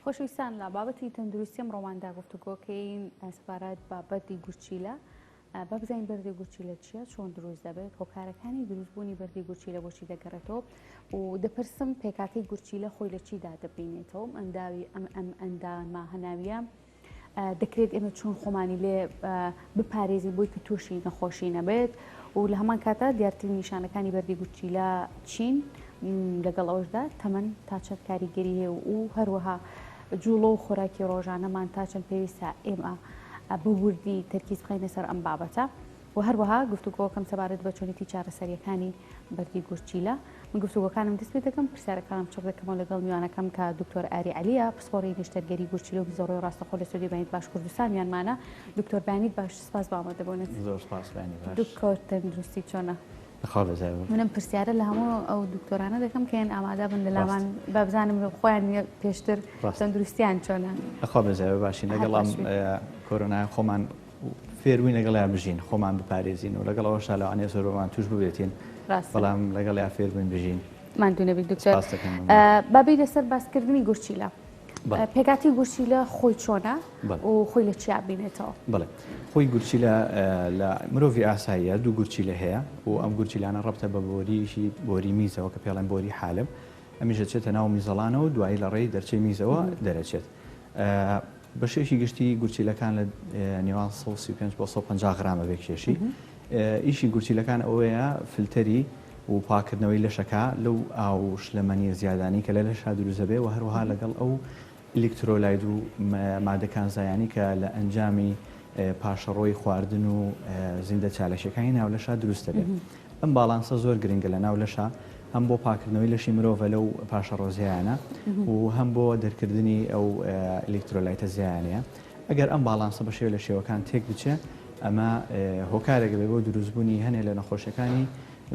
خۆشەویستان لە بابەتی تەندروستی ئەمڕۆماندا گفتوگۆکەین سەبارەت بە بەردی گورچیلە با بزانین بەردی گورچیلە چییە، چۆن دروست دەبێت، هۆکارەکانی دروستبوونی بەردی گورچیلە بۆچی دەگەڕێتەوە و دەپرسم پێکاتی گورچیلە خۆی لە چیدا دەبینێتەوە. ئەم ئەندامە هەناویە دەکرێت ئێمە چۆن خۆمانی لێ بپارێزین بۆی کە تووشی نەخۆشی نەبێت و لە هەمان کاتە دیارترین نیشانەکانی بەردی گورچیلە چین، لەگەڵ ئەوشدا تەمەن تا چەند کاریگەری هەیە و هەروەها جوڵە و خۆراکی ڕۆژانەمان تا چەند پێویستە ئێمە بوردی تەرکیز بخەینە سەر ئەم بابەتە و هەروەها گفتوگۆکەم سەبارەت بە چۆنێتی چارەسەریەکانی بەردی گورچیلە. من گفتوگۆکانم دەست پێ دەکەم، پرسیارەکانم چڕ دەکەمەوە لەگەڵ میوانەکەم کە دکتۆر ئاری عەلیە، پسپۆڕی نیشتەرگەری گورچیلە و زۆڕۆی ڕاستەخۆ لە سعودی بەیانیت باش کوردستان میانمانە. دکتۆر بەیانیت باش، سپاس بۆ ئامادەبوونت. زۆر سپاس بەیانی باش. دکتۆر تەندروستی چۆنە؟ منم پرسیارە لە هەموو ئەو دکتۆرانە دەکەم کە ئامادە بن لە لاوان بابزانم خۆیان پێشتر تەندروستیان چۆنە. خوا بەزایەوە باشین لەگەڵ ئەم کۆرۆنای خۆمان فێروین لەگەڵیان بژین، خۆمان بپارێزین و لەگەڵ ئەوەشا لەوانەیە زۆرمان توش ببێتین، بەڵام لەگەڵیا فێربووین بژین. ماندوونەبی دکتۆر. بابی لەسەر باسکردنی گورچیلە، پێکاتی گورچیلە خۆی چۆنە و خۆی لە چیا بینێتەوە؟ بڵێ خۆی گورچیلە لە مرۆڤی ئاساییە دوو گورچیلە هەیە و ئەم گورچیلانە ڕەبتە بە بۆریشی بۆری میزەوە کە پێڵێن بۆری حالب، ئەمیشە چێتە ناو میزەڵانەوە و دوایی لە ڕێی دەرچەی میزەوە دەرەچێت. بەشێکی گشتی گورچیلەکان لە نێوان 135 بۆ 150 غرامە بێکێشی. ئیشی گورچیلەکان ئەوەیە فلتەری و پاکردنەوەی لەشەکە لەو ئاو شلەمەنی زیادانی کە لە لەشا دروست دەبێت و هەروەها لەگەڵ ئەو ئلکترۆلاید و مادەکان زایانی کە لە ئەنجامی پاشەڕۆی خواردن و زیندە چالشەکانی ناولەشا دروست دەبێت. ئەم باڵانسە زۆر گرنگە لە ناولەشا، هەم بۆ پاکردنەوەی لەشی مرۆڤە لەو پاشەڕۆزیانە و هەم بۆ دەرکردنی ئەو ئلکترۆلایتە زیانەیە. ئەگەر ئەم باڵانسە بە شێوە لە شێوەکان تێک بچێت، ئەمە هۆکارێک بێ بۆ دروستبوونی هەنێک لە نەخۆشیەکانی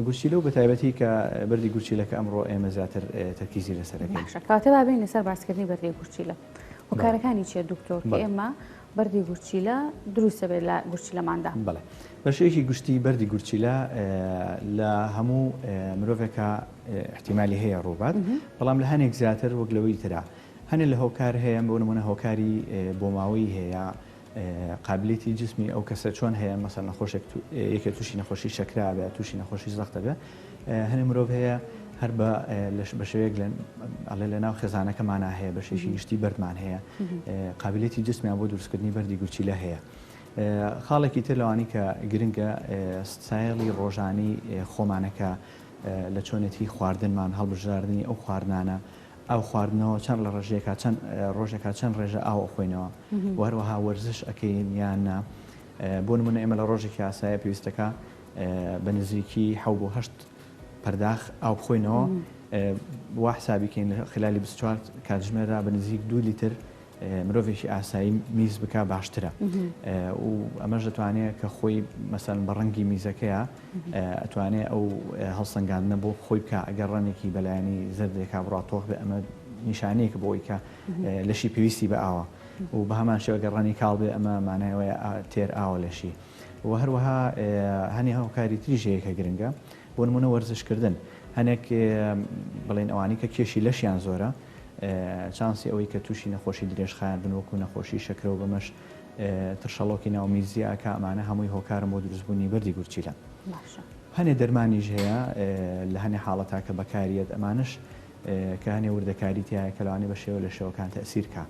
گورچیلە و بەتایبەتی کە بەردی گورچیلەکە ئەمڕۆ ئێمە زیاتر تەرکیزی لەسەرەکەین. کاتە بابین لەسەر باسکردنی بەردی گورچیلە، هۆکارەکانی چیە دکتۆر کە ئێمە بەردی گورچیلە دروستە بێت لە گورچیلەماندا؟ بەڵێ بەشەیەکی گشتی بەردی گورچیلە لە هەموو مرۆڤێکە احتیمالی هەیە ڕووبات، بەڵام لە هەنێک زیاتر وەک لەوەی ترا هەنێک لە هۆکار هەیە، بۆ نمونە هۆکاری بۆماوەی هەیە، قابلیتی جسمی ئەو کەسە چۆن هەیە، مەسەڵەن نەخۆشێک یەکێ تووشی نەخۆشی شەکرا بێ، تووشی نەخۆشی زەختە بێ، هەنێک مرۆڤ هەیە هەر بە شێوەیەک لە ناو خێزانەکەمانە هەیە، بەشێکی گشتی بەردمان هەیە، قابلیتی جسمیان بۆ دروستکردنی بەردی گورچیلە هەیە. خاڵێکی تر لەوانی کە گرنگە ستایڵی ڕۆژانی خۆمانەکە لە چۆنێتی خواردنمان هەڵبژاردننی ئەو خواردنانە، ئەو خواردنەوە چەند لە ڕژێکە چەند ڕۆژێکە چەند ڕێژە ئاو خۆینەوە و هەروەها وەرزش ئەەکەین یاننا. بۆ نمونە ئێمە لە ڕۆژێکی ئاسایە پێویستەکە بە نزیکی 7 پەرداخ ئاو بخۆینەوە، وا حسابیکەین لە خلالی 24 کاتژمێرە بە نزیک 2 لیتر مرۆڤێکی ئاسایی میز بکە باشترە و ئەمەش دەتوانێت کە خۆی مەسەڵەن بە ڕەنگی میزەکەیە ئەتوانێت ئەو هەڵسەنگاندنە بۆ خۆی بکە. ئەگەر ڕەنێکی بەلایانی زەردێکا بڕاتۆخ بێ، ئەمە نیشانەیەک بۆی کە لەشی پێویستی بە ئاوە و بە هەمان شێوە گەڕ ڕەنی کاڵ بێ، ئەمە مانایەوەی تێر ئاوە لەشی. و هەروەها هەنێ هۆکاری تریژەیەکە گرنگە، بۆ نمونە وەرزشکردن. هەنێک بڵێن ئەوانی کە کێشی لەشیان زۆرە، چانسی ئەوەی کە تووشی نەخۆشی درێژخایان بنوەکو نەخۆشی شەکرە و بەمەش ترشەڵۆکی ناومیزی ئاکە، ئەمانە هەمووی هۆکارم بۆ دروستبوونی بەردی گورچیلە. هەنێ دەرمانیش هەیە لە هەنێ حاڵەتا کە بەکاریەت، ئەمانش کە هەنێ وردەکاری تایە کە لەوانێ بە شێوە لە شێوەکان تەئسیر کا.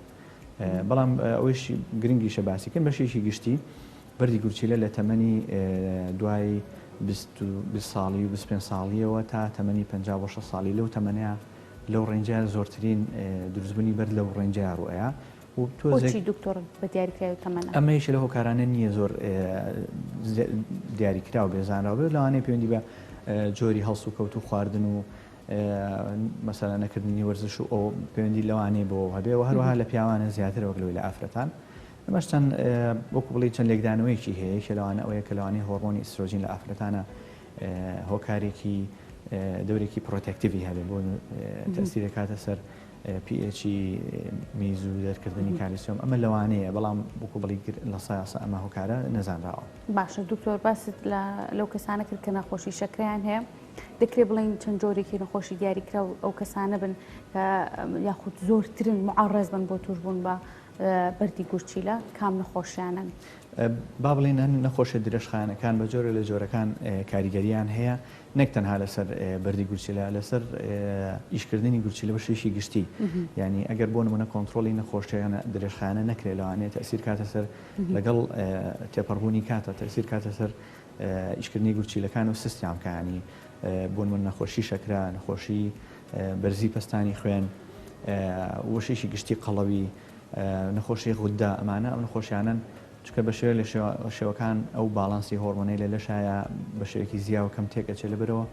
بەڵام ئەوەش گرنگیشە باسیکن بەشێکی گشتی بەردی گورچیلە لە تەمەنی دوای 20 ساڵی و 25 ساڵیەوە تا تەمەنی 56 ساڵی لەو تەمەنەیە لەو ڕێنجە زۆرترین دروستبوونی بەرد لەو ڕێنجە ڕوئەیە و تۆزی دکتۆر بە دیاریکراوی تەمەنە. ئەمەیش لە هۆکارانە نییە زۆر دیاریکرا و بێزانراوە بێت، لەوانەیە پەیوەندی بە جۆری هەڵس و کەوت و خواردن و مەسەڵەن نەکردنی وەرزش و ئەو پەیوەندی لەوانەیە بۆ هەبێ و هەروەها لە پیاوانە زیاتر وەک لەوەی لە ئافرەتان. ئەمەش چەند وەکو بڵێ چەند لێکدانەوەیکی هەیە کە لەوانە ئەوەیە کە لەوانەیە هۆرمۆنی ئیسترۆژین لە ئافرەتانە هۆکارێکی دەورێکی پرۆتێکتیڤی هەبێ بۆ تەسیرە کاتە سەر pH میز و دەرکردنی کالیسیۆم. ئەمە لەوانەیە، بەڵام وەکو بڵی لە سایاسە ئەمە هۆکارە نەزانراوە. باشە دکتۆر، باست لەو کەسانە کرد کە نەخۆشی شەکرەیان هەیە دەکرێت بڵین چەند جۆرێکی نەخۆشی دیاریکرا و ئەو کەسانە بن کە یاخود زۆرترن معڕێز بن بۆ توشبوون بە بەردی گورچیلە کام نەخۆشیانن. با بڵێن هەن نەخۆشە درێژخانەکان بە جۆرە لە جۆرەکان کاریگەریان هەیە نەک تەنها لەسەر بەردی گورچیلە لەسەر ئیشکردنی گورچیلە بە شێشی گشتی ینی ئەگەر بۆ نمونە کۆنتترۆلی نەخۆشییان درێژخانە نەکرێت لەوانێت تەسیر کاتە سەر لەگەڵ تێپەڕبوونی کاتە تەسیر کاتە سەر ئیشکردنی گورچیلەکان و سیستیامکانی بۆ من نەخۆشی شەکرا نەخۆشی بەرزی پستانی خوێن وەشێشی گشتی قەڵەوی نەخۆشی غودا ئەمانە ئەو نەخۆشیانن چکە بە شێوە لە شێوەکان ئەو باڵانسی هۆرمۆنەی لە لەشایە بە شێوەیەکی زیاوە کەم تێکەچێ لەبەرەوە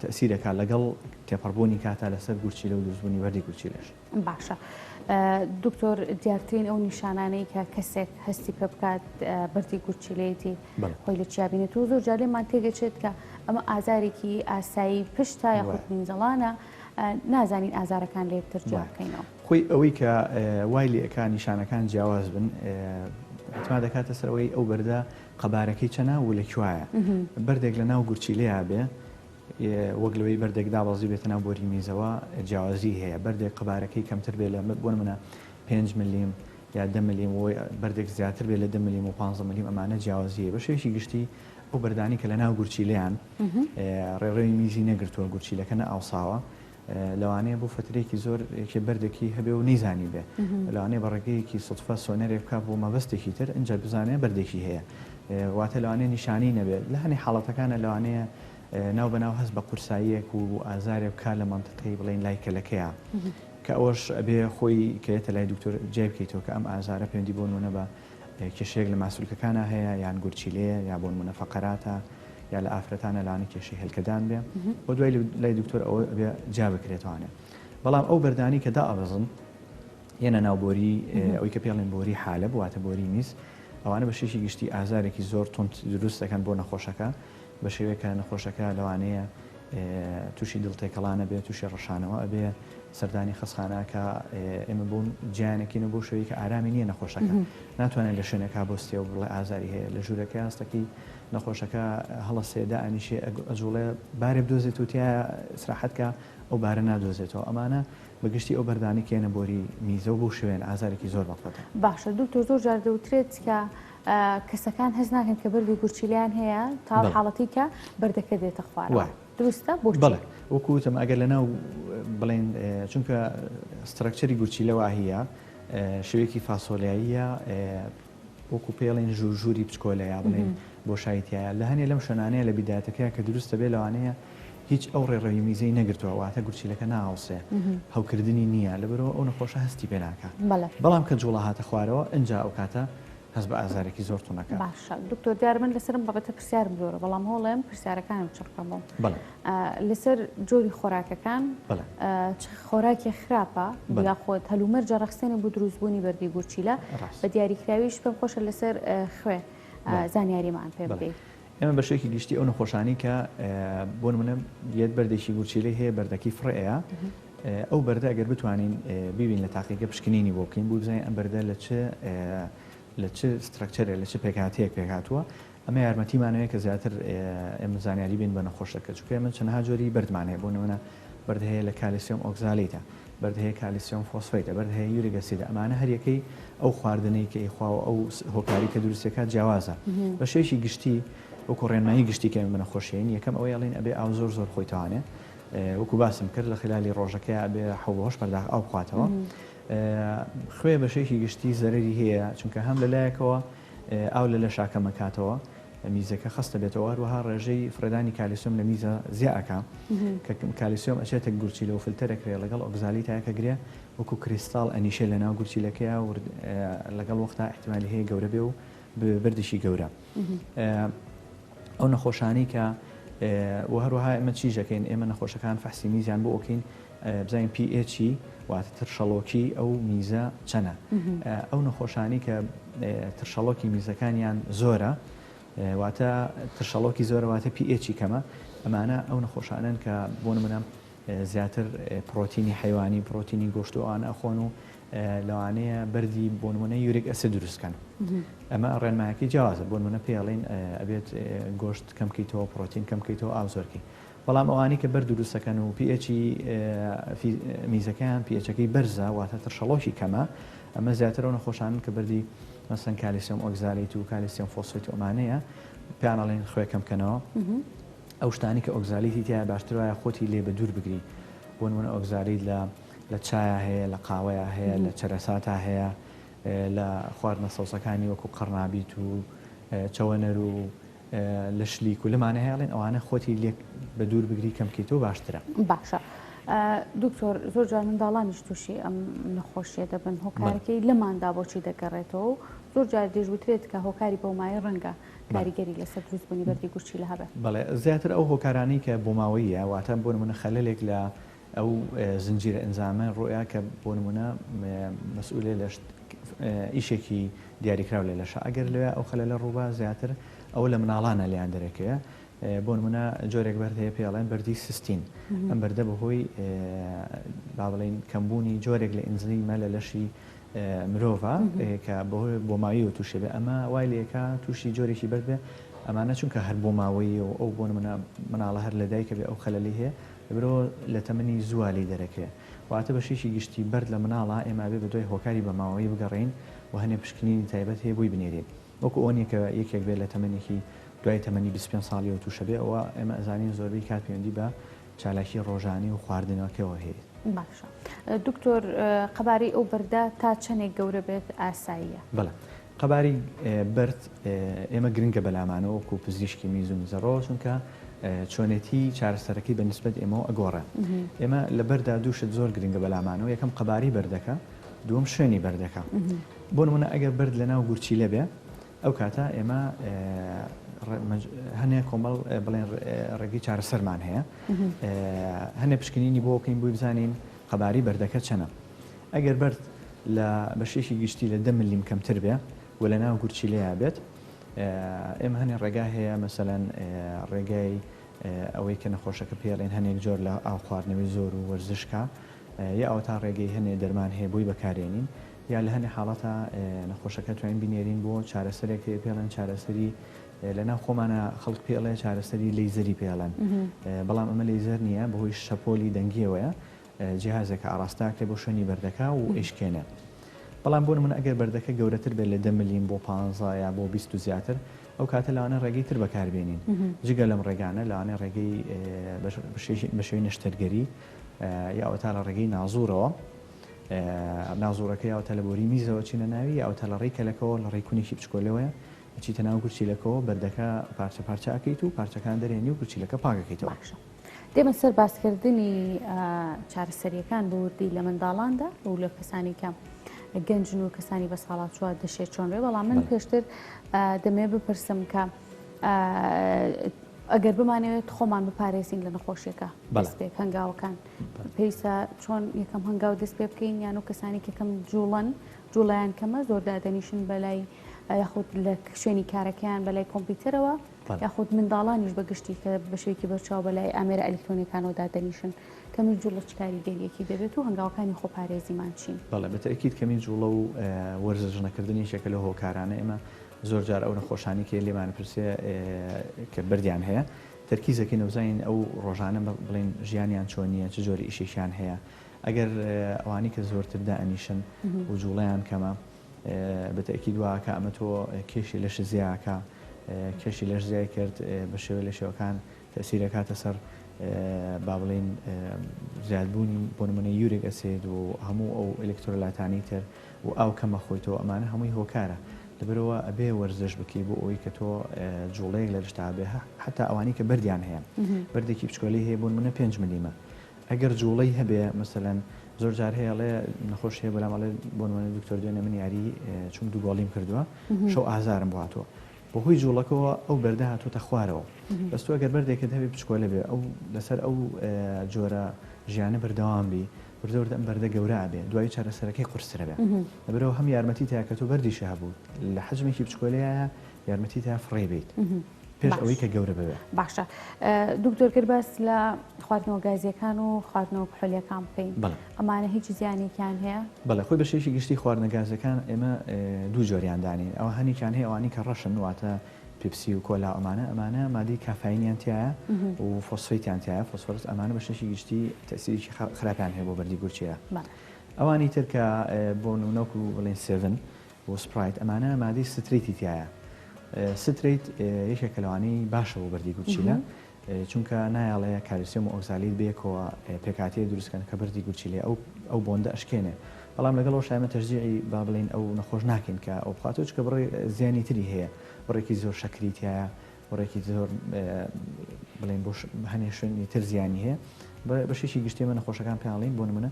تەسیرەکە لەگەڵ تێپەڕبوونی کاتە لەسەر گورچیلە و دروستبوونی بەردی گورچیلەش. باشە. دکتۆر دیارترین ئەو نیشانانەی کە کەسێک هەستی پێ بکات بەردی گورچیلەیەتی خۆی لە چیابینێت و زۆر جارێمان تێگەچێت کە ئەمە ئازارێکی ئاسایی پشتە یاخود نینزەڵانە نازانین ئازارەکان لێ ترجا بکەینەوە. خۆی ئەوەی کە وای لێ ئەکان نیشانەکان جیاواز بن حتما دەکاتە سەرەوەی ئەو بەردە قەبارەکەی چەنە و لەکوایە بەردێک لە ناو گورچیلەیە بێ وەک لەوەی بەردێک دابەزی بێتە ناو بۆری میزەوە جیاوازی هەیە بەردێک قەبارەکەی کەمتر بێ لە بۆ منە 5 ملیم یا 10 ملیم بەردێک زیاتر بێ لە 10 ملیم و 15 ملیم ئەمانە جیاوازیە بە شێوەیەکی گشتی ئەو بەردانی کە لە ناو گورچیلەیان ڕێڕەوی میزی نەگرتووە گورچیلەکە نە ئاوساوە لەوانەیە بۆ فترێکی زۆر بەردێکی هەبێ و نەیزانی بێ لەوانەیە بە ڕێگەیەکی سوتفە سۆنەرێک بکات بۆ مەبەستێکی تر ئەنجا بزانێ بەردێکی هەیە واتە لەوانەیە نیشانی نەبێت لە هەنی حاڵەتەکانە لەوانەیە ناو بەناو هەست بە قورساییەک و ئازارێک بکات لە مەنتقەی بڵێن لای کەلەکەیە کە ئەوەش ئەبێ خۆی کەێتە لای دکتۆر جێ بکەیتەوە کە ئەم ئازارە پەیوەندی بۆ نمونە بە کێشەیەک لە ماسوولکەکانە هەیە یان گورچیلەیە یا بۆ نمونە فەقەراتە یا لە ئافرەتانە لاانە کێشەی هەلکەدان بێ بۆ دوای لای دکتۆر ئەوە بێ جا بکرێتوانێت بەڵام ئەو بەردانی کە دائەبەزن یەنە ناوبۆری ئەوەی کە پێڵێن بۆری حالە بواتە بۆری میز ئەوانە بە شێشی گشتی ئازارێکی زۆر تند دروست دەکەن بۆ نەخۆشەکە بە شێوەیەکە نەخۆشەکە لەوانەیە تووشی دڵتێکەڵانە بێت تووشی ڕەشانەوە ئەبێ سەردانی خەسخانەکە ئێمە بوون گیانێکین بۆ شوەیە کە ئارامی نییە نەخۆشەکە ناتوانێت لە شوێنەکە بۆستێ و بڵێ ئازاری هەیە لە ژوورەکە هەستەکەی نەخۆشەکە هەڵە سێدا ئەنیشێ ئەجوڵێ بارێ بدۆزێت و تیا سراحەتکە ئەو بارە نادۆزێتەوە ئەمانە بەگشتی ئەو بەردانی کێنە بۆری میزە و بۆ شوێن ئازارێکی زۆر بەخۆتە. باشە دکتۆر زۆر جار دەوترێت کە کەسەکان هەز ناکەن کە بەردی گورچیلیان هەیە تا حاڵەتی کە بەردەکە دێتە خوارەوە دروستە بۆ بڵێ وەکوتم ئەگەر لە ناو بڵێن چونکە سترەکچەری گورچیلەوە هەیە شوێکی فاسۆلیاییە وەکو پێڵێن ژووری بچکۆلەیە بڵێن بۆ شایتایە لە هەنێ لەم شوێنانەیە لە بیداتەکەی کە دروستە بێ لەوانەیە هیچ ئەو ڕێڕەوی میزەی نەگرتووە واتە گورچیلەکە ناوسێ هەوکردنی نییە لەبەرەوە ئەو نەخۆشە هەستی پێ ناکات بەڵام کە جوڵە هاتە خوارەوە ئەنجا ئەو کاتە هەست بە ئازارێکی زۆر تونەکە. باشە دکتۆر دیار من لەسرم بابەتە پرسیارم زۆرە بەڵام هەوڵێم پرسیارەکانم چڕکەمەوە لەسەر جۆری خۆراکەکان خۆراکی خراپە یاخۆت هەلومەرجە ڕەخسێنە بۆ دروستبوونی بەردی گورچیلە بە دیاریکراویش پێم خۆشە لەسەر خوێ زانیاریمان پێ بدەیت. ئێمە بەشێکی گشتی ئەو نەخۆشانی کە بۆ نمونە یەت بەردێکی گورچیلەی هەیە بەردەکەی فڕەیە ئەو بەردە ئەگەر بتوانین ببین لە تاقیگە پشکنینی بۆ بکەین بۆ بزانین ئەم بەردە لە چه سترەکچەرێ لە چه پێکهاتەیەک پێکهاتووە ئەمە یارمەتیمانەیە کە زیاتر ئێمە زانیاری بین بە نەخۆشەکە چونکە ئێمە چەندها جۆری بەردمانەیە بۆ نمونە بەرد هەیە لە کالیسیۆم ئۆکزالیتە بەرد هەیە کالیسیۆم فۆسفەیتە بەرد هەیە یوریک ئەسیدە ئەمانە هەر یەکەی ئەو خواردنەی کە ئیخواوە ئەو هۆکاری کە دروستەکە جیاوازە بە شێشی گشتی وەکو ڕێنمایی گشتی کە بە نەخۆشیین یەکەم ئەوەی ئەڵێن ئەبێ ئاو زۆر زۆر خۆیتوانێ وەکو باسم کرد لە خلالی ڕۆژەکە ئەبێ حەوت بەرداخ ئاو بخواتەوە خوێ بە شێکی گشتی زەرری هەیە چونکە هەم لەلایەکەوە ئاو لە شاکە مەکاتەوە میزەکە خستە بێتەوە هەروەها ڕێژەی فرەدانی کالیسیۆم لە میزە زیاکە کە کالیسیۆم ئەچێتە گورچیلە و فلتەرەکرێ لەگەڵ ئۆکزالیتایەکە گرێ وەکو کریستاڵ ئەنیشە لە ناو گورچیلەکەیە و لەگەڵ وەختا احتیمالی هەیە گەورە بێ و بردشی گەورە ئەو نەخۆشانی کە هەروەها ئێمە چیژەکەین ئێمە نەخۆشەکان فەحسی میزیان بۆ ئۆکەین بزانین pH واتە ترشەڵۆکی ئەو میزە چەنە ئەو نەخۆشانی کە ترشەڵۆکی میزەکانیان زۆرە واتە ترشەڵۆکی زۆرە واتە pH کەمە ئەمانە ئەو نەخۆشانن کە بۆ نمونە زیاتر پرۆتینی حیوانی پرۆتینی گۆشت و ئەوانە ئەخۆن و لەوانەیە بەردی بۆ نمونە یوریک ئەسید دروستکەن ئەمە ڕێنمایەکی جیازە بۆ نمونە پێڵین ئەبێت گۆشت کەم بکەیتەوە پرۆتین کەم بکەیتەوە ئاو زۆرکی بەڵام ئەوانی کە بەرد دروستەکەن و پیئەچی میزەکەیان پیئەچەکەی بەرزە واتە ترشەڵۆشی کەمە ئەمە زیاترەوە نەخۆشانن کە بەردی مەسەن کالیسیۆم ئۆکزالیت و کالیسیۆم فۆسفێت و ئەمانەیە پیانەڵێن خوێ کەم بکەنەوە ئەو شتانی کە ئۆکزالیتی تیا باشتر وایە خۆتی لێ بە دوور بگری بۆ نمونە ئۆکزالیت لە چایە هەیە لە قاوەیە هەیە لە چەرەساتە هەیە لە خواردنە سەوسەکانی وەکو قڕنابیت و چەوەنەر و لە شلیک و لەمانە هێڵێن ئەوانە خۆتی لێک بە دوور بگری کەم بکەیتەوە باشترە. باشە دکتۆر زۆر جار منداڵانیش تووشی ئەم نەخۆشیە دەبن هۆکارەکەی لەماندا بۆچی دەگەڕێتەوە زۆر جار دەژوترێت کە هۆکاری بۆ مای ڕەنگە کاریگەری لەسەر دروستبوونی بەردی گوشتی لە هەبێت. بەڵێ زیاتر ئەو هۆکارانی کە بۆ ماوەیە واتە بۆ نمونە خەلەلێک لە ئەو زنجیرە ئەنجامە ڕۆیا کە بۆ نمونە مەسئولێ لە ئیشێکی دیاریکراو لێ لەشە ئەگەر لەوێ ئەو خەلە لە ڕووبا زیاتر ئەو لە مناڵانە لیان دەرەکەیە بۆ نمونە جۆرێک بەرد هەیە پێڵێن بەردی سستین ئەم بەردە بەهۆی با بڵێن کەمبوونی جۆرێک لە ئینزلیمە لە لەشی مرۆڤ کە بۆ ماوی و تووشێ بێ ئەمە وای لێکە تووشی جۆرێکی بەرد بێ ئەمانە چونکە هەر بۆ ماوەی و ئەو بۆ نمونە مناڵە هەر لە دایکە بێ ئەو خەلەلی هەیە لەبرۆ لە تەمەنی زوالی دەرەکەیە واتە بەشێکی گشتی بەرد لە مناڵە ئێمە بێ بە دوای هۆکاری بە ماوەی بگەڕین و هەنێ پشکنینی تایبەت هەیە بۆی بنێرێت وەکو ئەوەیە یەکێک بێت لە تەمەنێکی دوای تەمەنی 25 ساڵی و تووشە بێ ئەوە ئێمە ئەزانین زۆربەی کات پەیوەندی بە چالاکی ڕۆژانی و خواردنەوەکەوە هەیە. باشە دکتۆر قەباری ئەو بەردە تا چەندێک گەورە بێت ئاساییە؟ بەڵێ قەباری بەرد ئێمە گرنگە بەلامانەوە وەکو پزیشکی میز و میزەڕۆ چونکە چۆنێتی چارەسەرەکەی بە نسبەت ئێمەوە ئەگۆڕە ئێمە لە بەردا دووشت زۆر گرنگە بەلامانەوە یەکەم قەباری بەردەکە دووەم شوێنی بەردەکە بۆ نمونە ئەگەر بەرد لە ناو گورچی لەبێ ئەو کاتە ئێمە هەنێ کۆمەڵ بڵێن ڕێگەی چارەسەرمان هەیە هەنێ پشکنینی بۆ بکەین بۆی بزانین قەباری بەردەکە چەنە ئەگەر بەرد لە بەشێکی گشتی لە 10 ملیم کەمتر بێ و لە ناو گورچی لێیا بێت ئێمە هەنێ ڕێگا هەیە مەسەلەن ڕێگای ئەوەی کە نەخۆشەکە پێڵێن هەنێک جۆر لە ئاو خواردنەوەی زۆر و وەرزشکە یا ئەو تا ڕێگەی هەنێ دەرمان هەیە بۆی بەکارێنین یا لە هەنێ حاڵەتە نەخۆشەکە توانین بینێرین بۆ چارەسەرێک پێڵێن چارەسەری لەناو خۆمانە خەڵک پێڵێ چارەسەری لەیزەری پێڵێن بەڵام ئەمە لەیزەر نییە بەهۆی شەپۆلی دەنگیەوەیە جیهازێکە ئاراستاکە بۆ شوێنی بەردەکە و ئیشکێنێ بەڵام بۆ نمونە ئەگەر بەردەکە گەورەتر بێت لە 10 ملیم بۆ 15 یا بۆ 20 و زیاتر ئەو کاتە لەوانە ڕێگەی تر بەکاربێنین جگە لەم ڕێگانە لەوانە ڕێگەی بە شێوەی نەشتەرگەری یا ئەوتا لە ڕێگەی نازوورەوە نازوورەکە یاوەتە لە بۆری میزەوە چینە ناوی یاوەتە لە ڕێی کەلەکەەوە لە ڕێکونێکی بچکۆلەوەە چیتە ناو گورچیلەکەەوە بەردەکە پارچە پارچە ئەکەیت و پارچەکان دەرێنی و گورچیلەکە پاکەکەیتەوە. دێمە سەر باسکردنی چارەسەریەکان بە وردی لە منداڵاندا و لە کەسانی کەم گەنجن و کەسانی بە ساڵات چوار دەشێت چۆن ڕێ بەڵام من پێشتر دەمێ بپرسم کە ئەگەر بمانەوێت خۆمان بپارێزین لە نەخۆشیەکە دەستپێک هەنگاوەکان پێویستە چۆن یەکەم هەنگاو دەست پێ بکەین یان و کەسانی کەکەم جوڵەیان کەمە زۆر دادەنیشن بەلای یاخود لە شوێنی کارەکەیان بەلای کۆمپیوتەرەوە یاخود منداڵانیش بەگشتی کە بە شوێکی بەرچاو بەلای ئامێرە ئەلکترۆنیکانەوە دادەنیشن کەمی جوڵە چ کاریگەریەکی دەبێت و هەنگاوەکانی خۆپارێزیمان چین؟ بەڵێ بەتەکیید کەمی جوڵە و وەرزش نەکردنی شێکە لە هۆکارانە ئێمە زۆر جار ئەو نەخۆشانی کە لێمان پرسێ کە بردیان هەیە تەرکیزەکەی نەوزین ئەو ڕۆژانە بڵێن ژیانیان چۆنیە چ جۆری ئیشێکیان هەیە ئەگەر ئەوانی کە زۆرتر دائنیشن و جوڵەیان کەمە بەتەکیید واکە ئەمە تۆ کێشی لەش زیاکە کێشی لەش زیای کرد بە شێوە لە شێوەکان تەسیرەکاتە سەر با بڵێن زیادبوونی بۆ نمونە یوریک ئەسید و هەموو ئەو ئەلکترۆلاتانی تر و ئاو کەمە خۆیتەوە ئەمانە هەمووی هۆکارە لەبەرەوە ئەبێ وەرزش بکەی بۆ ئەوەی کە تۆ جوڵەیەک لە شتا بێ حتا ئەوانی کە بەردیان هەیە بەردێکی بچکۆلی هەیە بۆ نمونە 5 ملیمە ئەگەر جوڵەی هەبێ مەسەلەن زۆر جار هەیەڵێ نەخۆش هەیە بەلامەڵێ بۆ نمونە دکتۆر دوێنێ من یاری چون دوو گۆڵیم کردووە شەو ئازارم بواتەوە بەهۆی جوڵەکەەوە ئەو بەردە هاتوۆتە خوارەوە بەستۆ ئەگەر بەردێکت هەبێ بچکۆلە بێ ئەو لەسەر ئەو جۆرە ژیانە بەردەوام بی بردەورد ئەم بەردە گەورە بێ دوای چارەسەرەکەی قورسرە بێ لەبەرەوە هەم یارمەتی تاکە تۆ بەردی شەهبوو لە حەجمێکی بچکۆلەیە یارمەتی تا فڕێ بیت پێش ئەوەی کە گەورە ببێ. باشە دکتۆر کرد بەس لە خواردنەوە گازیەکان و خواردنەوە کحولیەکان بکەین ئەمانە هیچ زیانێکیان هەیە؟ بەڵێ خۆی بەشێکی گشتی خواردنە گازەکان ئێمە دوو جۆریان دانین ئەوە هەنیان هەیە ئەوانی کە ڕەشن واتە پیپسی و کۆلا ئەمانە مادەی کافاینیان تایە و فۆسفەیتیان تایە فۆسفۆرس ئەمانە بەشێکی گشتی تەسیری خراپیان هەیە بۆ بەردی گورچیە. ئەوانی تر کە بۆ نونەوەکو بڵێن 7 و سپرایت ئەمانە مادەی ستریتی تایە. ستریت یەکێکە لەوانەی باشە بۆ بەردی گورچیلە چونکە نایاڵەیە کالیسیۆم و ئۆکسالید بێکەوە پێکاتەیە دروستکەن کە بەردی گورچیلێ ئەو بۆندە ئەشکێنێ. بەڵام لەگەڵ شایمە تەرجیعی با بڵین ئەو نەخۆش ناکەین کە ئەو بخاتەوە چکە بڕێ زیانی تری هەیە بڕێکی زۆر شەکریتیایە بڕێکی زۆر بڵێن بۆ هەنێ شوێنی تر زیانی هەیە بەشێکی گشتی ئێمە نەخۆشەکان پێڵین بۆ نمونە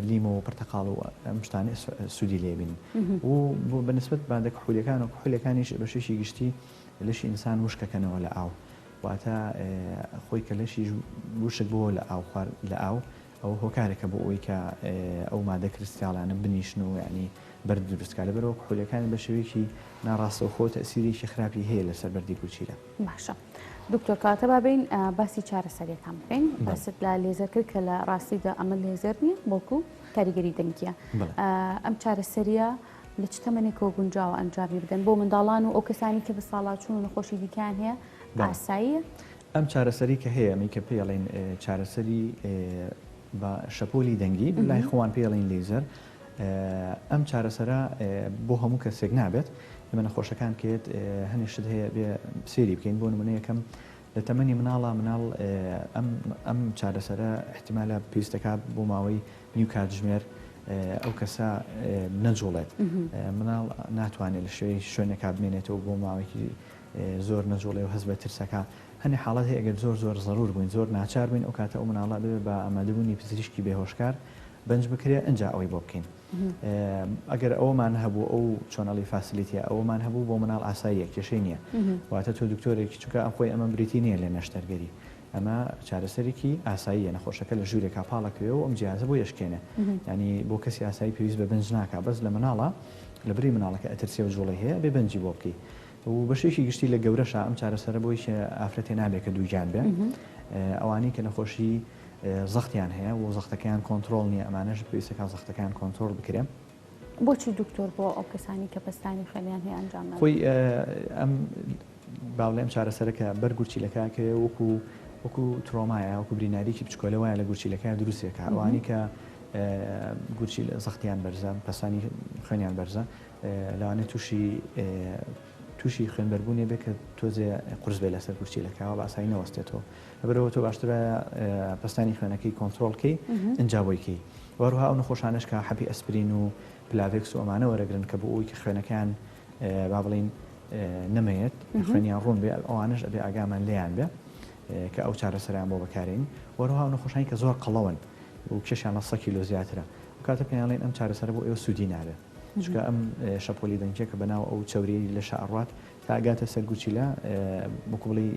لیمۆ و پرتەقاڵ و ئەم شتانە سوودی لێبین و بەنسبەت بادە کحولیەکان و کحولیەکانیش بەشێکی گشتی لەشی ئینسان وشکەکەنەوە لە ئاو واتە خۆی کە لەشی وشک بۆ لە ئاو خوار لە ئاو ئەو هۆکارێکە بۆ ئەوی کە ئەو مادە کریستاڵانە بنیشن و یعنی بەرد دروستکە لەبەرەوە کحولیەکان بە شێوەیەکی ناڕاستە و خۆ تەسیرێکی خراپی هەیە لەسەر بەردی گورچیلە. باشە دکتۆر کاتە بابین باسی چارەسەریەکان بکەین باست لە لێزەر کرد کە لە ڕاستیدا ئەمە لێزەر نییە بۆکو کاریگەری دەنگیە ئەم چارەسەریە لە چ تەمەنێکەوە گونجاوە ئەنجامی بدەن بۆ منداڵان و ئەو کەسانی کە بە ساڵاتچوون و نەخۆشی دیکان هەیە ئاساییە؟ ئەم چارەسەری کە هەیە ئەمی کە پێڵێن چارەسەری بە شەپۆلی دەنگی لای خۆوان پێڵین لێزەر ئەم چارەسەرە بۆ هەموو کەسێک نابێت ئەمە نەخۆشەکان کێت هەنیشت هەیە بێ سێری بکەین بۆ نمونە یەکەم لە تەمەنی مناڵە مناڵ ئەم چارەسەرە احتیمالە پێویستەکە بۆ ماوەی نیو کاتژمێر ئەو کەسە نەجوڵێت مناڵ ناتوانێت لە شوێنێکا بمێنێتەوە بۆ ماوەیەکی زۆر نەجوڵێ و هەست بە ترسەکە هەنێ حاڵەت هەیە ئەگەر زۆر زەرور بووین زۆر ناچار بووین ئەو کاتە ئەو مناڵە بێ بە ئامادەبوونی پزیشکی بێهۆشکار بەنج بکرێ ئەنج ئەوەی بۆ بکەین. ئەگەر ئەومان هەبوو ئەو چۆنەڵی فاسیلیتە ئەومان هەبوو بۆ مناڵ ئاساییە کێشەی نییە واتە تۆ دکتۆرێکی چونکە ئەم خۆی ئەمە بریتی نییە لێ نەشتەرگەری ئەمە چارەسەرێکی ئاساییە نەخۆشەکە لە ژوورێکا پاڵەکەوێ و ئەم جیازە بۆ یشکێنێ ینی بۆ کەسی ئاسایی پێویست بە بنج ناکە بەس لە مناڵە لە بری مناڵەکە ئەترسێ و جوڵی هەیە بێ بەنجی بۆ بکەی و بەشێکی گشتی لە گەورەشە ئەم چارەسەرە بۆی ئافرەتێ نابێت کە دووجان بێ ئەوانی کە نەخۆشی زەختیان هەیە و زەختەکەیان کۆنتترۆل نییە ئەمانەش پێویستەکە زەختەکان کۆنتترۆل بکرێن. بۆچی دکتۆر بۆ ئەو کەسانی کە پستانی خوێنیان هەیە ئەنجام خۆی ئەم باڵێم چارەسەرەکە بەر گورچیلەکە کە وەکو ترۆمایە وەکو بریناریکی بچکۆلە وایە لە گورچیلەکە دروستێکە ئەوانی کە گورچی زەختیان بەرزە پستانی خوێنیان بەرزە لەوانێت تووشی خوێنبەربوونێ بێت کە تۆزێ قورس بێ لەسەر گورچیلەکەەوە بە ئاسایی نەوەستێتەوە لەبەرەوە تۆ باشترە پستانی خوێنەکەی کۆنتترۆلکەی ئەنجابۆیکەی وەروها ئەو نەخۆشانش کە حەپی ئەسپرین و پلاڤێکس و ئەمانە وەرەگرن کە بۆ ئەوی کە خوێنەکان با بڵین نەمەیەت خوێنیان ڕوون بێ ئەوانش ئەبێ ئاگامان لێیان بێ کە ئەو چارەسەریان بۆ بەکارین وەروها نەخۆشانی کە زۆر قەڵەون و کێشیان 100 کیلۆ زیاترە کاتە پێیانڵێن ئەم چارەسەر بۆ ئێوە سوودی نابێت چکە ئەم شەپۆلی دەنگێکە بەناو ئەو چاوری لە شەڕات تا ئەگاتە سەر گوچیلە وەکوڵی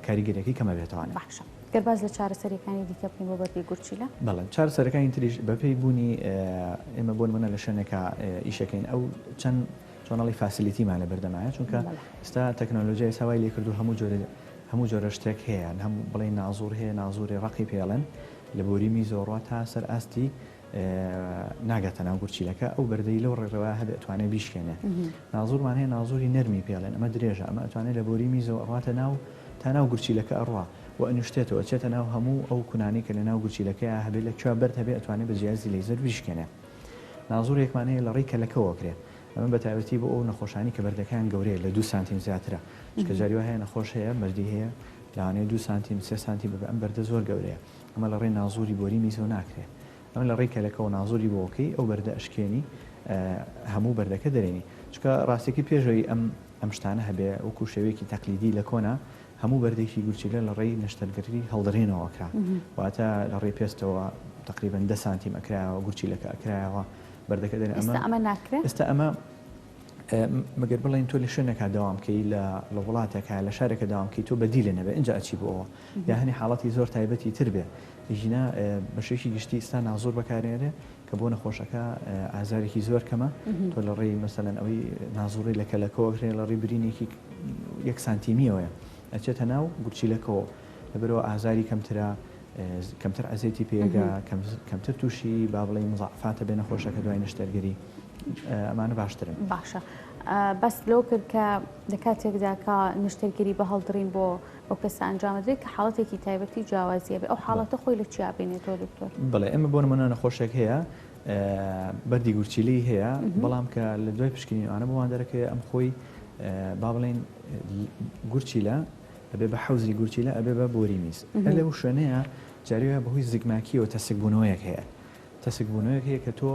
کاریگەرێکی کەمە بێتوانێت. باشە گەرباز لە چارەسەریەکانی دیکە بکەین بۆ بەردی گورچیلە؟ بەڵێ چارەسەرەکانی تریش بەپێی بوونی ئێمە بۆ نمونە لە شوێنێکە ئیشەکەین ئەو چەند چۆنەڵی فاسیلیتیمان لە بەردەمایە چونکە ئێستا تەکنۆلۆژیای ساوای لێ کردو هەموو جۆرە شتێک هەیە هەم بڵێ نازور هەیە نازوری ڕقی پێڵێن لە بۆریمی زۆڕوا تا سەر ئاستی ناگاتە ناو گورچیلەکە ئەو بەردەی لەو ڕێڕەوە هەبێت ئەتوانێت بیشکێنێ نازورمان هەیە نازوری نەرمی پێڵێن ئەمە درێژە ئەمە ئەتوانێت لە بۆریمی زۆڕاتە ناو تا ناو گورچیلەکە ئەڕوا و ئەنوشتێتەوە چێتە ناو هەموو ئەو کونانی کە لە ناو گورچیلەکە هەبێت لە کوێ بەرد هەبێت ئەتوانێت بە جیازی لەیزەر بیشکێنێ نازورێکمان هەیە لە ڕێی کەلەکەوەکرێت ئەمە بە تایبەتی بۆ ئەو نەخۆشانی کە بەردەکان گەورەیە لە 2 سانتیم زیاترە چکە جاریوە هەیە نەخۆش هەیە مەردی هەیە لەوانەیە 2 سانتیم 3 سانتیم بە ئەم بەردە زۆر گەورەیە ئەمە لە ڕێی نازوری بۆری میزۆ ناکرێت ئەمە لە ڕێی کەلەکەەوە نازوری بۆکەی ئەو بەردە ئەشکێنی هەموو بەردەکە دەرێنی چکە ڕاستێکی پێشەوەی ئەم شتانە هەبێ وەکو شێوەیەکی تەقلیدی لە کۆنا هەموو بەردێکی گورچیلە لە ڕێی نەشتەرگەری هەڵدەڕێنەوەکرا واتە لە ڕێی پێستەوە تقریبا 10 سانتیم ئەکرایەوە گورچیلەکە ئەکرایەوە بەردەکە دەرێن ئەمە ناکرێت ئێستا ئەمە مەگەر بڵین تۆ لە شوێنێکا داوامکەی لە وڵاتێکە لە شارێکە داوامکەی تۆ بەدیلە نەبێ اینجا ئەچی بۆەوە یا هەنی حاڵەتی زۆر تایبەتی تر بێ ژینە بەشێکی گشتی ئستا نازۆر بەکارێنێ کە بۆ نەخۆشەکە ئازارێکی زۆر کەمە تۆ لە ڕێی مەسەلەن ئەوەی نازوڕی لە کەلەکەوەکرێ لە ڕێی برینێکی 1 سانتیمیەوەیە ئەچێتە ناو گورچیلەکەەوە لەبەرەوە ئازاری کەمتر ئەزێتی پێگا کەمتر تووشی با بڵێ مزعفاتە بێ نەخۆشەکە دوای نەشتەرگەری ئەمانە باشترن. باشە بەس لەو کرد کە لە کاتێکدا کە نشتەرگەری بە هەڵدرین بۆ ئەو کەسە ئەنجامدرێت کە حاڵەتێکی تایبەتی جیاوازیە بێ ئەو حاڵەتە خۆی لە چیا بینێتەوە دکتۆر؟ بڵێ ئێمە بۆ نمونە نەخۆشێک هەیە بەردی گورچیلی هەیە بەڵام کە لە دوای پشکنینیوانە بۆوان دەرەکەی ئەم خۆی با بڵێن گورچیلە ئەبێ بە حەوزی گورچیلە ئەبێ بە بۆری میز لەو شوێنەیە جاریوە بەهۆی زگماکیەوە تەسکبوونەوەیەک هەیە تەسکبوونەوەیەک هەیە کە تۆ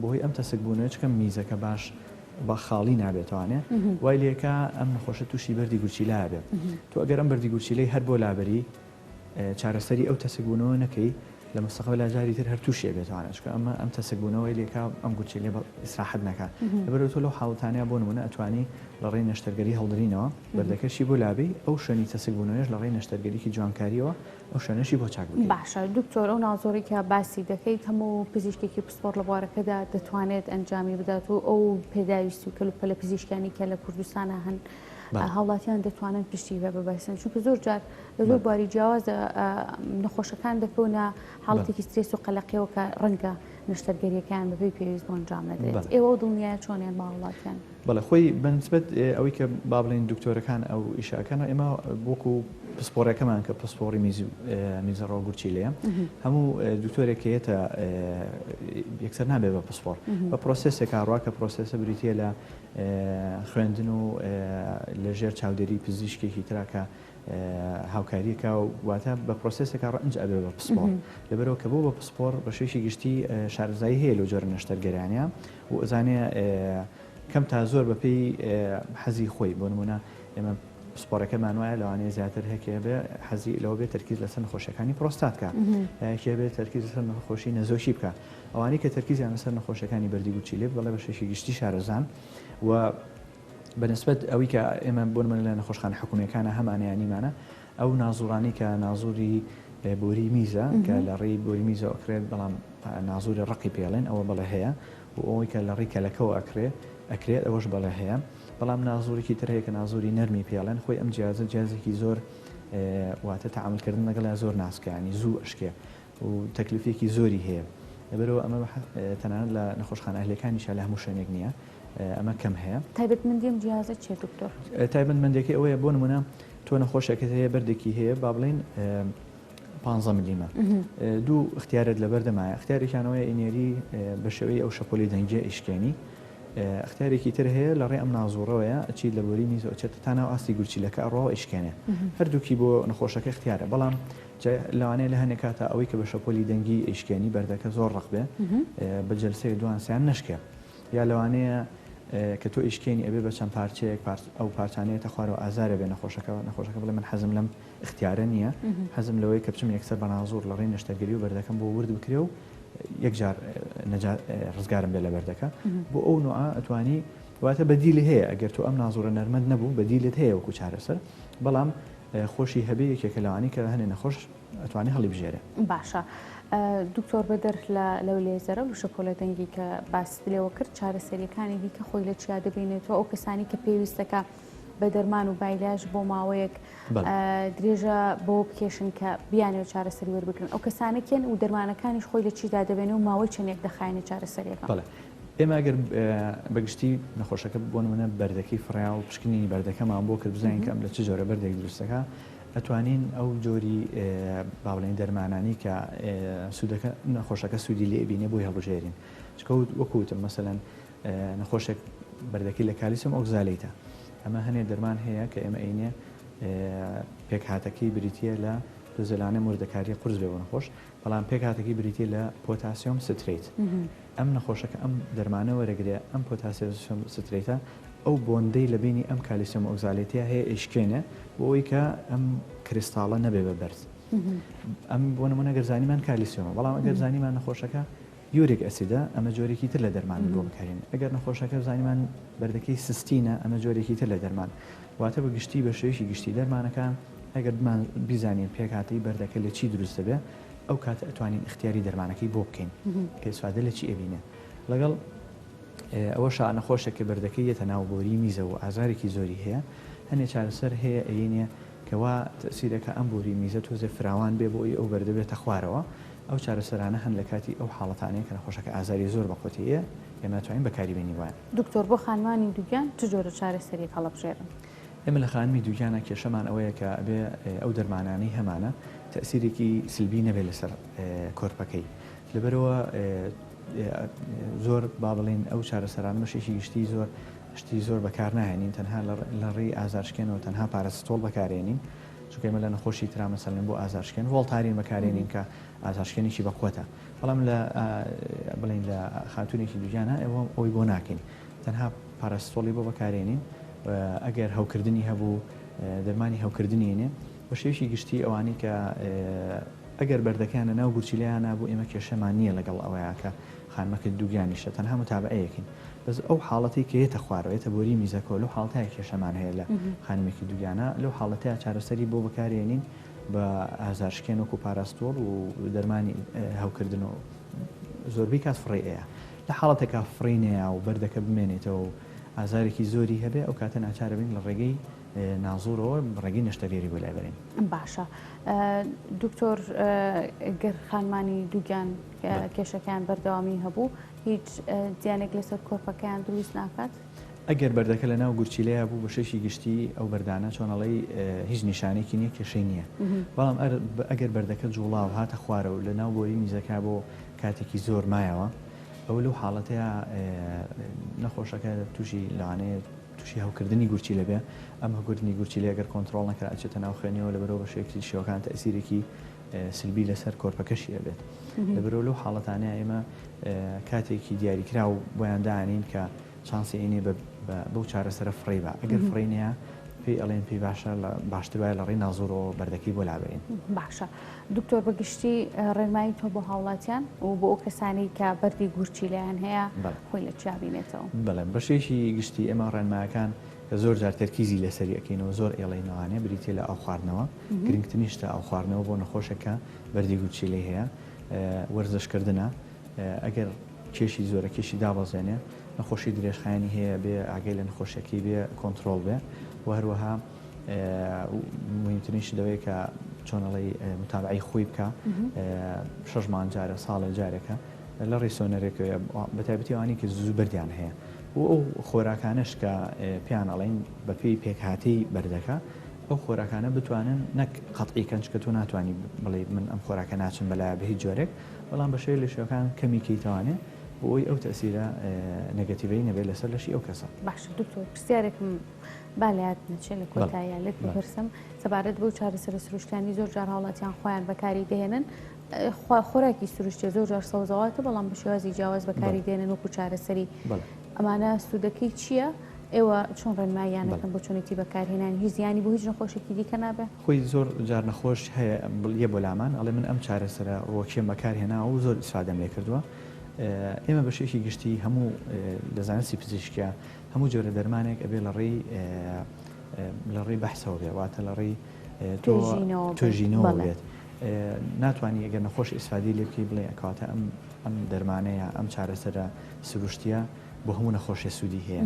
بەهۆی ئەم تەسکبوونەوە چکەم میزەکە باش بە خاڵی نابێتوانێ وای لێکە ئەم نەخۆشە تووشی بەردی گورچیلا بێت تۆ ئەگەر ئەم بەردی گورچیلەی هەر بۆ لابەری چارەسەری ئەو تەسکبوونەوە نەکەی لە مستەقبلا جاری تر هەر تووشێ بێتوانێت چکە ئەمە ئەم تەسکبوونەوەی لێکە ئەم گورچیلێ ئیسراحەت نەکات لەبەرەوە تۆ لەو حاڵەتانەیە بۆ نمونە ئەتوانی لە ڕێی نەشتەرگەری هەڵدرینەوە بەردەکەشی بۆ لابێ ئەو شوێنی تەسکبوونەوەش لە ڕێی نەشتەرگەریکی جوانکاریەوە ئەو شوێنەشی بۆ چاک بکەیت. باشە دکتۆر ئەو ناوزۆڕی کە باسی دەکەیت هەموو پزیشکێکی پسپۆر لە بوارەکەدا دەتوانێت ئەنجامی بدات و ئەو پێداویستی و کەلوپەلە پزیشکانی کە لە کوردستانە هەن هاوڵاتیان دەتوانن پشتی بە ببەسن چونکە زۆر جار لە زۆر بواری جیاوازە نەخۆشەکان دەکەونە حاڵەتێکی سترێس و قەلەقیەوە کە ڕەنگە نەشتەرگەریەکان بەبێ پێویست بۆ ئەنجام نەدرێت ئێوە دڵنیایە چۆنیان با وڵاتیان؟ بەڵێ خۆی بەنسبەت ئەوەی کە با بڵێن دکتۆرەکان ئەو ئیشاکان ئێمە بۆکو پسپۆرەکەمان کە پسپۆری میزەڕۆ گورچیلەیە هەموو دکتۆرێکەیەتە یەکسەر نابێت بە پسپۆر بە پرۆسسێک ڕوا کە پرۆسسە بریتە لە خوێندن و لەژێر چاودێری پزیشکێکی تراکە هاوکاریەکە و واتە بە پرۆسسێکا ڕەنج ئەبێ بە پسپۆر لەبەرەوە کە بۆ بە پسپۆر بە شێشی گشتی شارەزایی هەیە لەو جۆرە نەشتەرگەرانیە و ئەزانێ کەم تا زۆر بەپێی حەزی خۆی بۆ نمونە ئێمە پسپۆرەکەمان وایە لەوانەیە زیاتر هەکێ بێ حەزی لەوە بێت تەرکیز لەسەر نەخۆشیەکانی پرۆستات کە یەکێ بێت تەرکیز لەسەر نەخۆشی نەزۆشی بکە ئەوانەی کە تەرکیزیان لەسەر نەخۆشیەکانی بەردی گورچیلێ بڵێ بە شێشی گشتی شارەزان و بەنسبەت ئەوەی کە ئێمە بۆ نمونە لە نەخۆشخانە حکوومیەکانە هەمانیانیمانە ئەو نازوڕانی کە نازوری بۆری میزە کە لە ڕێی بۆری میزە ئەکرێت بەڵام نازوری ڕقی پێڵێن ئەوە بەڵێ هەیە و ئەوەی کە لە ڕێی کەلەکەەوە ئەکرێت ئەوەش بەڵێ هەیە بەڵام نازوورێکی تر هەیە کە نازوری نەرمی پێڵێن خۆی ئەم جیازێکی زۆر واتە تەعاملکردن لەگەڵ زۆر ناسکەیانی زوو ئەشکێ و تەکلیفێکی زۆری هەیە لەبەرەوە ئەمە تەنانەت لە نەخۆشخانە ئەهلەکانیشە لە هەموو شوێنێک نییە ئەمە کەم هەیە. تایبەتمەندیم جیازە چێ دکتۆر؟ تایبەتمەندێکی ئەوەیە بۆ نمونە تۆ نەخۆشێکت هەیە بەردێکی هەیە با بڵێن 15 میلیمە دوو اختیارت لە بەردەمایە اختیارێکیانەوەی ئینێری بە شێوەی ئەو شەپۆلی دەنگێ ئیشکێنی اختیارێکی تر هەیە لە ڕێ ئەم نازوڕەوەیە ئەچیت لە بۆری میزە ئەچێتە تا ناو ئاستی گورچیلەکە ئەڕۆ ئیشکێنێ هەردووکی بۆ نەخۆشەکە اختیارە بەڵام لەوانەیە لە هەنێک کاتە ئەوەی کە بە شەپۆلی دەنگی ئیشکێنی بەردەکە زۆر ڕق بێ بە جەلسەی دوانسیان نشکێ یا لەوانەیە کە تۆ ئیشکێنی ئەبێ بە چەند پارچەیەک ئەو پارچانەیەتە خوارەوە ئازارە بێ نەخۆشەکە بڵێ من حەزم لەم اختیارە نییە حەزم لەوەی کە بچم یەکسەر بە نازوور لە ڕێی نەشتەرگەری و بەردەکەم بۆ ورد بکرێ و یەکجار ڕزگارم بێ لە بەردەکە بۆ ئەو نوعە ئەتوانی واتە بەدیلی هەیە ئەگەر تۆ ئەم نازوورە نەرمەند نەبوو بەدیلت هەیە وەکو چارەسەر بەڵام خۆشی هەبێ یەکێکە لەوانی کە هەنێ نەخۆش ئەتوانی هەڵی بژێرە. باشە دکتۆر بەدەر لەو لێزەرە و شەپۆلە دەنگی کە باس لێوە کرد چارەسەریەکانی دیکە خۆی لە چیا دەبینێتەوە ئەو کەسانی کە پێویستەکە بە دەرمان و بایلاژ بۆ ماوەیەک درێژە بۆ بکێشن کە بیانێت چارەسەری وەربگرن ئەو کەسانێکێن و دەرمانەکانیش خۆی لە چیدا دەبێنێ و ماوەی چەندێک دەخایەنە چارەسەریەکە. ئێمە ئەگەر بەگشتی نەخۆشەکە بۆ نمونە بەردەکەی فڕیا و پشکنینی بەردەکەمان بۆ کرد بزانین کە ئەم لە چ جۆرە بەردێک دروستەکە ئەتوانین ئەو جۆری باڵێن دەرمانانی کە سوودەکە نەخۆشەکە سوودی لێ بینێ بۆی هەڵبژێرین چکە وەکوتم مەسەلەن نەخۆشێک بەردەکەی لە کالیسیۆم ئۆکزالەیتە ئەمە هەنێ دەرمان هەیە کە ئێمە عینێ پێکهاتەکەی بریتە لە زەلانە مردەکاری قورس بێ بۆ نەخۆش بەڵام پێکهاتەکەی بریتە لە پۆتاسیۆم سترێت ئەم نەخۆشەکە ئەم دەرمانە وەرەگرێ ئەم پۆتاسیۆم سترێتە ئەو بۆندەی لە بینی ئەم کالیسیۆم ئۆکزالێتە هەیە ئیشکێنێ بۆ ئەوی کە ئەم کریستاڵە نەبێ بە بەرز ئەم بۆ نمونە گەرزانیمان کالیسیۆمە بەڵام ئەگەر زانیمان نەخۆشەکە یوریک ئەسیدە ئەمە جۆرێکی تر لە دەرمان بۆ بکارین ئەگەر نەخۆشەکە زانیمان بەردەکەی سستینە ئەمە جۆرێکی تر لە دەرمان واتە بە گشتی بە شێوەیەکی گشتی دەرمانەکان ئەگەر بیزانین پێکهاتەی بەردەکە لە چی دروستە بێ ئەو کاتە ئەتوانین اختیاری دەرمانەکەی بۆ بکەین کە سوادە لە چی ئەبینێ لەگەڵ ئەوە نەخۆشێک کە بەردەکەی یەتە ناو بۆری میزە و ئازارێکی زۆری هەیە هەنێ چارەسەر هەیە ئەینە کەوا تەسیرەکە ئەم بوری میزە تۆزێ فراوان بێ بۆی ئەو بەردەبێتە خوارەوە ئەو چارەسەرانە هەن لە کاتی ئەو حاڵەتانەیە کە نەخۆشەکە ئازاری زۆر بەخۆتیە کە ناتوانین بەکاریبێنی وایە. دکتۆر بۆ خانمانی دووگیان چ جۆرە چارەسەریەک هەڵەبژێرن؟ ئێمە لە خانمی دووگیانە کێشەمان ئەوەیە کە بێ ئەو دەرمانانەی هەمانە تەسیرێکی سلبی نەبێت لەسەر کۆرپەکەی لەبەرەوە زۆر با بڵێن ئەو چارەسەران مەشێکی گشتی زۆر شتی زۆر بەکار ناهێنین تەنها لە ڕێی ئازارشکێنەوە تەنها پارەستۆڵ بەکارێنین چونکە لە نەخۆشی ترا مەسەڵێن بۆ ئازارشکێن ڤۆڵتارین بەکارێنین کە ئازارشکێنێکی بەقوتە بەڵام لە بڵین لە خاتونێکی دووگیانە ئەوە ئەوی بۆ ناکەین تەنها پارەستۆڵی بۆ بەکارێنین ئەگەر هەوکردنی هەبوو دەرمانی هەوکردنیێنێ بە شێوشی گشتی ئەوانی کە ئەگەر بەردەکانە ناو گورچیلیان نبوو ئێمە کێشەمان نییە لەگەڵ ئەوەیە کە خانمەکە دووگیانیشە تەنها متابعەیەکین بەس ئەو حاڵەتی کە هێتە خوارەوەێتە بۆری میزەکە لەو حاڵەتای کێشەمان هەیە لە خانمێکی دووگیانە لەو حاڵەتەیە چارەسەری بۆ بەکارێنین بە ئازارشکێن وەکو پاراستۆڵ و دەرمانی هەوکردن و زۆربەی کات فڕێەیە لە حاڵەتێکا فڕینەیە و بەردەکە بمێنێتەوە و ئازارێکی زۆری هەبێ ئەو کاتە ناچارە بین لە ڕێگەی نازۆرەوە ڕێگەی نەشتەرێری بۆ لایبرین. باشە دکتۆر گەر خانمانی دووگیان کێشەکەیان بەردەوامی هەبوو هیچ زیانێک لەسەر کۆرپەکەیان دروست ناکات؟ ئەگەر بەردەکە لە ناو گورچیلەیە بوو بە شەشی گشتی ئەو بەردانە چۆنەڵی هیچ نیشانێکی نییە کێشەی نییە بەڵام ئەگەر بەردەکە جوڵاو هاتە خوارەوە لە ناو بۆری میزەکە بۆ کاتێکی زۆر مایەوە ئەو لەو حاڵەتەیە نەخۆشەکە تووشی لەوانەیە تووشی هەوکردنی گورچی لەبێ ئەم هەوکردنی گورچیلە ئەگەر کۆنتترۆڵ نەکرا ئەچێتە ناو خوێنیەوە لەبەرەوە بە شێکی شێوەکان تەسیرێکی سلبی لەسەر کۆرپەکەشی ئەبێت لەبەرەوە لەو حاڵەتانەیە ئێمە کاتێکی دیاریکرا و بۆیان داهێنین کە چانسی عینێ بەو چارەسەرە فڕێ بە ئەگەر فڕینەیە پێی ئەڵێن پێی باشە باشتر وایە لە ڕێی نازۆرەوە بەردەکەی بۆ لابرین. باشە دکتۆر بەگشتی ڕێنمایی تۆ بۆ هاوڵاتیان و بۆ ئەو کەسانی کە بەردی گورچیلیان هەیە خۆی لە چابینێتەوە؟ بەڵێ بەشێکی گشتی ئێمە ڕێنمایەکان کە زۆر جار تەرکیزی لەسەری ئەەکەینەوە زۆر ئێڵینەوانێ بریتێ لە ئاو خواردنەوە گرنگترینیشتە ئاو خواردنەوە بۆ نەخۆشەکە بەردی گورچیلی هەیە وەرزشکردنە ئەگەر کێشی زۆرە کێشی دابەزێنێ نەخۆشی درێژخایانی هەیە بێ ئاگەی لە نەخۆشیەکەی بێ کۆنتترۆل بێ و هەروەها مهمترینش دەوەیە کە چۆنەڵی متابعی خۆی بکە 6 مان جارە ساڵە جارێکە لە ڕێسۆنەرێکەوە بەتایبەتی ئەوانی کە زوو بەردیان هەیە و ئەو خۆراکانش کە پیان ئەڵێن بە پێی پێکهاتەی بەردەکە ئەو خۆراکانە بتوانن نەک قەتعیکەن چکە تۆ ناتوانانی بڵێ من ئەم خۆراکە ناچم بەلایە بە هیچ جۆرێک بەڵام بە شێوەیە لە شێوەکان کەمیکەیتوانێت بۆی ئەو تەسیرە نەگەتیڤەی نەبێت لەسەر لەشی ئەو کەسە. باشە دکتۆر پرسیارێکم بالات نەچێت لە کۆتاییە لێت بپرسم سەبارەت بەو چارەسەرە سروشتیانی زۆر جار هاوڵاتیان خۆیان بەکاری دێنن خۆراکی سروشتیە زۆر جار سەوزەواتە بەڵام بە شێوازی جیاواز بەکاری دێنن وەکو چارەسەری ئەمانە سوودەکەی چییە؟ ئێوە چۆن ڕێنماییانەکەن بۆ چۆنێتی بەکارهێنان هیچ زیانی بۆ هیچ نەخۆشێکی دیکە نابێت؟ خۆی زۆر جار نەخۆش هەیە یە بۆ لامان ئەڵێ من ئەم چارەسەرە ڕۆکێم بەکارهێنا و زۆر ئیسفادەم لێ کردووە ئێمە بەشێکی گشتی هەموو دەزانستی پزیشکە هەموو جۆرە دەرمانێک ئەبێ لە ڕێی بەحسەوە بێ واتە لە ڕێی توێژینەوە بێت ناتوانانی ئەگەر نەخۆش ئیسفادی لێ بکەی بڵێ ئەکاتە ئەم دەرمانەیە ئەم چارەسەرە سروشتیە بۆ هەموو نەخۆشیە سوودی هەیە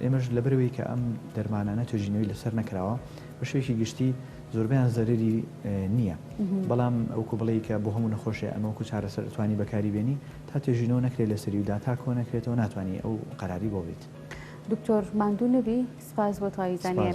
ئێمەش لەبەرەوەی کە ئەم دەرمانانە توێژینەوەی لەسەر نەکراوە بە شێوەیەکی گشتی زۆربیان زەرری نییە بەڵام ئەوکو بڵێ کە بۆ هەموو نەخۆشیە ئەمە وەکو چارەسەر توانی بەکاری بێنی تا توێژینەوە نەکرێت لەسەری و داتا کۆ نەکرێتەوە ناتوانانی ئەو قەراری بۆ بێت. دکتۆر ماندوو نەبی سپاس بۆ تاوی زانیاری